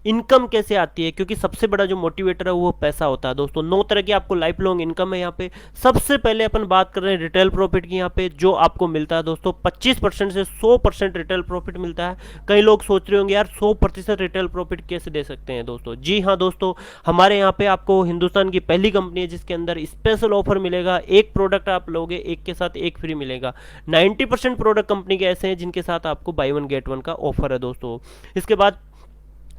Income कैसे आती है, क्योंकि सबसे बड़ा जो मोटिवेटर है वो पैसा होता है दोस्तों। 9 तरह की आपको लाइफ लॉन्ग इनकम है यहाँ पे। सबसे पहले अपन बात कर रहे हैं रिटेल प्रॉफिट की, यहाँ पे जो आपको मिलता है दोस्तों 25% से 100% रिटेल प्रॉफिट मिलता है। कई लोग सोच रहे होंगे यार 100% रिटेल प्रॉफिट कैसे दे सकते हैं दोस्तों। जी हाँ दोस्तों, हमारे यहाँ पे आपको हिंदुस्तान की पहली कंपनी है जिसके अंदर स्पेशल ऑफर मिलेगा। एक प्रोडक्ट आप लोगे, एक के साथ एक फ्री मिलेगा। 90% प्रोडक्ट कंपनी के ऐसे हैं जिनके साथ आपको बाई वन गेट वन का ऑफर है दोस्तों। इसके बाद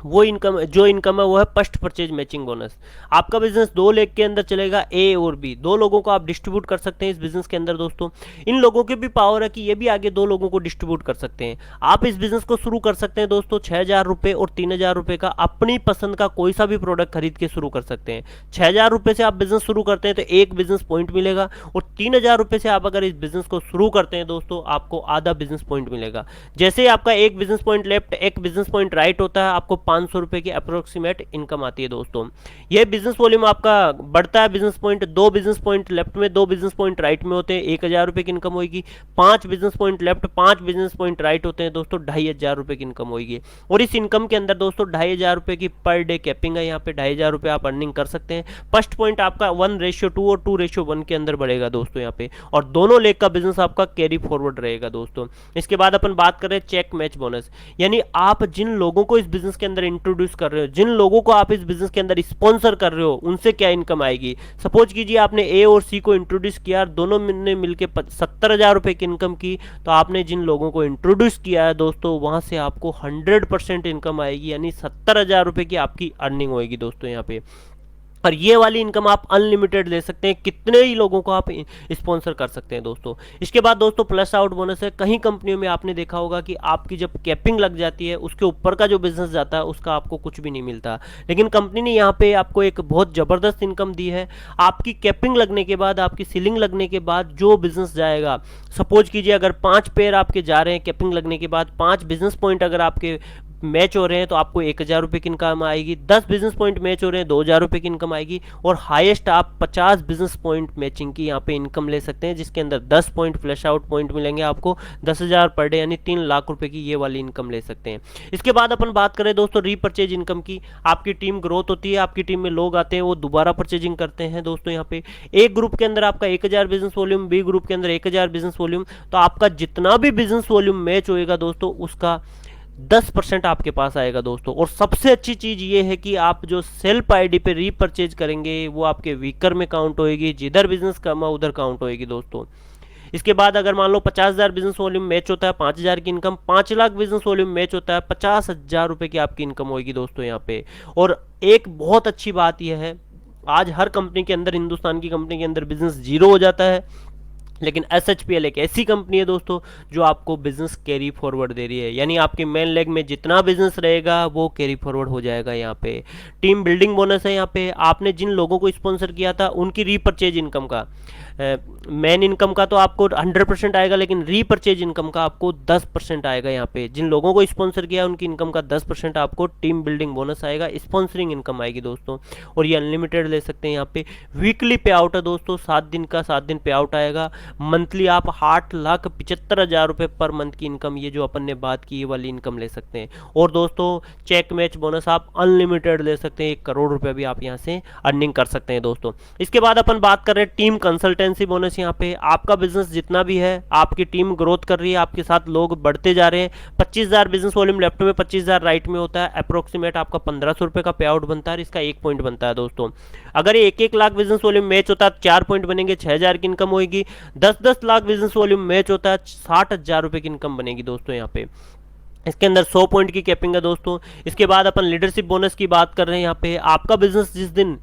वो इनकम, जो इनकम है वो है फर्स्ट परचेज मैचिंग बोनस। आपका बिजनेस 2 लेग के अंदर चलेगा, ए और बी, 2 लोगों को आप डिस्ट्रीब्यूट कर सकते हैं इस बिजनेस के अंदर दोस्तों। इन लोगों के भी पावर है कि ये भी आगे 2 लोगों को डिस्ट्रीब्यूट कर सकते हैं। आप इस बिजनेस को शुरू कर सकते हैं दोस्तों 6,000 रुपये और 3,000 रुपये का, अपनी पसंद का कोई सा भी प्रोडक्ट खरीद के शुरू कर सकते हैं। 6,000 रुपये से आप बिजनेस शुरू करते हैं तो एक बिजनेस पॉइंट मिलेगा, और 3,000 रुपये से आप अगर इस बिजनेस को शुरू करते हैं दोस्तों आपको आधा बिजनेस पॉइंट मिलेगा। जैसे ही आपका एक बिजनेस पॉइंट लेफ्ट, एक बिजनेस पॉइंट राइट होता है, आपको 500 रुपये की अप्रोक्सीमेट इनकम आती है दोस्तों। ये बिजनेस वॉल्यूम आपका बढ़ता है, business point 2 business point left में, 2 बिजनेस पॉइंट राइट में होते हैं, 1,000 रुपये की इनकम होगी। 5 business point left, 5 business point right होते हैं दोस्तों, 2,500 रुपये की इनकम होगी। और इस इनकम के अंदर दोस्तों 2,500 रुपये की पर डे कैपिंग है, यहाँ पे 2,500 रुपये आप अर्निंग कर सकते हैं। फर्स्ट पॉइंट आपका 1:2 और 2:1 के अंदर बढ़ेगा दोस्तों यहाँ पे, और दोनों लेग का बिजनेस आपका कैरी फॉरवर्ड रहेगा दोस्तों। इसके बाद अपन बात कर रहे हैं चेक मैच बोनस, यानी आप जिन लोगों को इस बिजनेस के अंदर इंट्रोड्यूस कर रहे हो, जिन लोगों को आप इस बिजनेस के अंदर स्पॉन्सर कर रहे हो, उनसे क्या इनकम आएगी। सपोज कीजिए आपने ए और सी को इंट्रोड्यूस किया, दोनों ने मिलकर 70,000 रुपये की इनकम की, तो आपने जिन लोगों को इंट्रोड्यूस किया है दोस्तों वहां से आपको 100% इनकम आएगी, यानी 70,000 रुपये की आपकी अर्निंग होगी दोस्तों यहाँ पे। और ये वाली इनकम आप अनलिमिटेड ले सकते हैं, कितने ही लोगों को आप स्पॉन्सर कर सकते हैं दोस्तों। इसके बाद दोस्तों प्लस आउट बोनस है। कहीं कंपनियों में आपने देखा होगा कि आपकी जब कैपिंग लग जाती है उसके ऊपर का जो बिजनेस जाता है उसका आपको कुछ भी नहीं मिलता, लेकिन कंपनी ने यहाँ पे आपको एक बहुत ज़बरदस्त इनकम दी है। आपकी कैपिंग लगने के बाद, आपकी सीलिंग लगने के बाद जो बिजनेस जाएगा, सपोज कीजिए अगर 5 पेयर आपके जा रहे हैं कैपिंग लगने के बाद, 5 बिजनेस पॉइंट अगर आपके मैच हो रहे हैं तो आपको 1,000 रुपये की इनकम आएगी। 10 बिजनेस पॉइंट मैच हो रहे हैं 2,000 रुपये की इनकम आएगी, और हाईएस्ट आप 50 बिजनेस पॉइंट मैचिंग की यहाँ पे इनकम ले सकते हैं, जिसके अंदर 10 पॉइंट फ्लैश आउट पॉइंट मिलेंगे आपको। 10,000 पर डे यानी 3 लाख रुपए की ये वाली इनकम ले सकते हैं। इसके बाद अपन बात करें दोस्तों रीपरचेज इनकम की। आपकी टीम ग्रोथ होती है, आपकी टीम में लोग आते हैं, वो दोबारा परचेजिंग करते हैं दोस्तों। यहाँ पे एक ग्रुप के अंदर आपका 1,000 बिजनेस वॉल्यूम, बी ग्रुप के अंदर 1,000 बिजनेस वॉल्यूम, तो आपका जितना भी बिजनेस वॉल्यूम मैच होएगा दोस्तों उसका 10% आपके पास आएगा दोस्तों। और सबसे अच्छी चीज ये है कि आप जो सेल्फ आईडी पे रीपरचेज करेंगे वो आपके वीकर में काउंट होएगी, जिधर बिजनेस कमा उधर काउंट होएगी दोस्तों। इसके बाद अगर मान लो 50,000 बिजनेस वॉल्यूम मैच होता है, 5,000 की income, 5 lakh business volume match होता है, 50,000 रुपए की आपकी इनकम होगी दोस्तों यहाँ पे। और एक बहुत अच्छी बात यह है, आज हर कंपनी के अंदर, हिंदुस्तान की कंपनी के अंदर बिजनेस जीरो हो जाता है, लेकिन SHPL एक ऐसी कंपनी है दोस्तों जो आपको बिजनेस कैरी फॉरवर्ड दे रही है, यानी आपके मेन लेग में जितना बिजनेस रहेगा वो कैरी फॉरवर्ड हो जाएगा यहाँ पे। टीम बिल्डिंग बोनस है यहाँ पे। आपने जिन लोगों को स्पॉन्सर किया था उनकी रीपरचेज इनकम का, मेन इनकम का तो आपको 100% आएगा, लेकिन रीपरचेज इनकम का आपको 10% आएगा यहाँ पे। जिन लोगों को स्पॉन्सर किया उनकी इनकम का 10% आपको टीम बिल्डिंग बोनस आएगा, स्पॉन्सरिंग इनकम आएगी दोस्तों। और ये अनलिमिटेड ले सकते हैं यहाँ पे। वीकली पे आउट है दोस्तों, 7 दिन का 7 दिन पे आउट आएगा। मंथली आप 8,75,000 रुपये पर मंथ की इनकम, ये जो अपन ने बात की ये वाली इनकम ले सकते हैं। और दोस्तों चेक मैच बोनस आप अनलिमिटेड ले सकते हैं, 1 करोड़ रुपये भी आप यहाँ से अर्निंग कर सकते हैं दोस्तों। इसके बाद अपन बात कर रहे हैं टीम कंसल्टेंसी बोनस। यहाँ पे आपका बिजनेस जितना भी है, आपकी टीम ग्रोथ कर रही है, आपके साथ लोग बढ़ते जा रहे हैं। 25,000 बिजनेस वॉल्यूम लेफ्ट में, 25,000 राइट में होता है, अप्रोक्सीमेट आपका 1,500 रुपये का पे आउट बनता है, इसका 1 पॉइंट बनता है दोस्तों। अगर ये 1-1 लाख बिजनेस वॉल्यूम मैच होता है 4 पॉइंट बनेंगे, 6,000 की इनकम होगी। 10-10 लाख बिजनेस वॉल्यूम मैच होता है, 60,000 रुपये की इनकम बनेगी दोस्तों यहाँ पे। इसके अंदर 100 पॉइंट की कैपिंग है दोस्तों। इसके बाद अपन लीडरशिप बोनस की बात कर रहे हैं यहाँ पे। आपका बिजनेस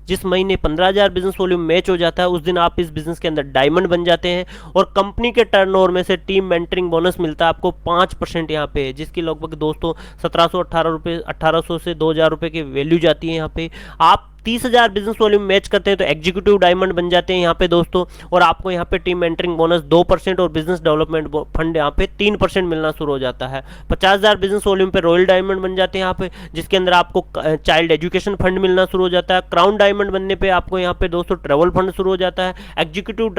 जिस महीने 15,000 बिजनेस वॉल्यूम मैच हो जाता है उस दिन आप इस बिजनेस के अंदर डायमंड बन जाते हैं, और कंपनी के टर्नओवर में से टीम मेंटरिंग बोनस मिलता है आपको 5% यहाँ पे, जिसकी लगभग दोस्तों 1,718 रुपये, 1,800 से 2,000 रुपये की वैल्यू जाती है यहाँ पे। आप 30,000 बिजनेस वॉल्यूम मैच करते हैं तो एग्जीक्यूटिव डायमंड बन जाते हैं यहाँ पे दोस्तों, और आपको यहाँ पे टीम एंटरिंग बोनस 2% और बिजनेस डेवलपमेंट फंड यहाँ पे 3% मिलना शुरू हो जाता है। 50,000 बिजनेस वॉल्यूम पे रॉयल डायमंड बन जाते हैं यहाँ पे, जिसके अंदर आपको चाइल्ड एजुकेशन फंड मिलना शुरू हो जाता है। क्राउन डायमंड बनने पे आपको यहाँ पे दोस्तों ट्रेवल फंड शुरू हो जाता है। एग्जीक्यूटिव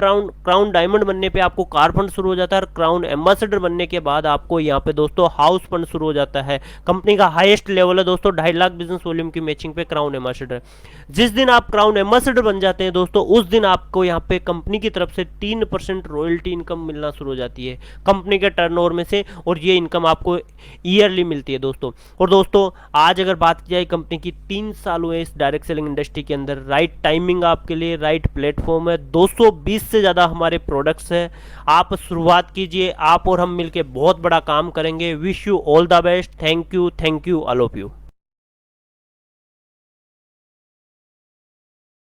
क्राउन डायमंड बनने पे आपको कार फंड शुरू हो जाता है। और क्राउन एम्बेसडर बनने के बाद आपको यहाँ पे दोस्तों हाउस फंड शुरू हो जाता है। कंपनी का हाईएस्ट लेवल है दोस्तों 2.5 लाख बिजनेस वॉल्यूम की मैचिंग पे क्राउन एम्बेसडर। जिस दिन आप क्राउन एम्बेसडर बन जाते हैं दोस्तों, उस दिन आपको यहाँ पे कंपनी की तरफ से 3% रॉयल्टी इनकम मिलना शुरू हो जाती है कंपनी के टर्नओवर में से, और ये इनकम आपको ईयरली मिलती है दोस्तों। और दोस्तों आज अगर बात की जाए कंपनी की, 3 साल हुए इस डायरेक्ट सेलिंग इंडस्ट्री के अंदर, राइट टाइमिंग आपके लिए, राइट प्लेटफॉर्म है, 220 से ज़्यादा हमारे प्रोडक्ट्स हैं। आप शुरुआत कीजिए, आप और हम मिलके बहुत बड़ा काम करेंगे। Wish you all the best. Thank you all of you.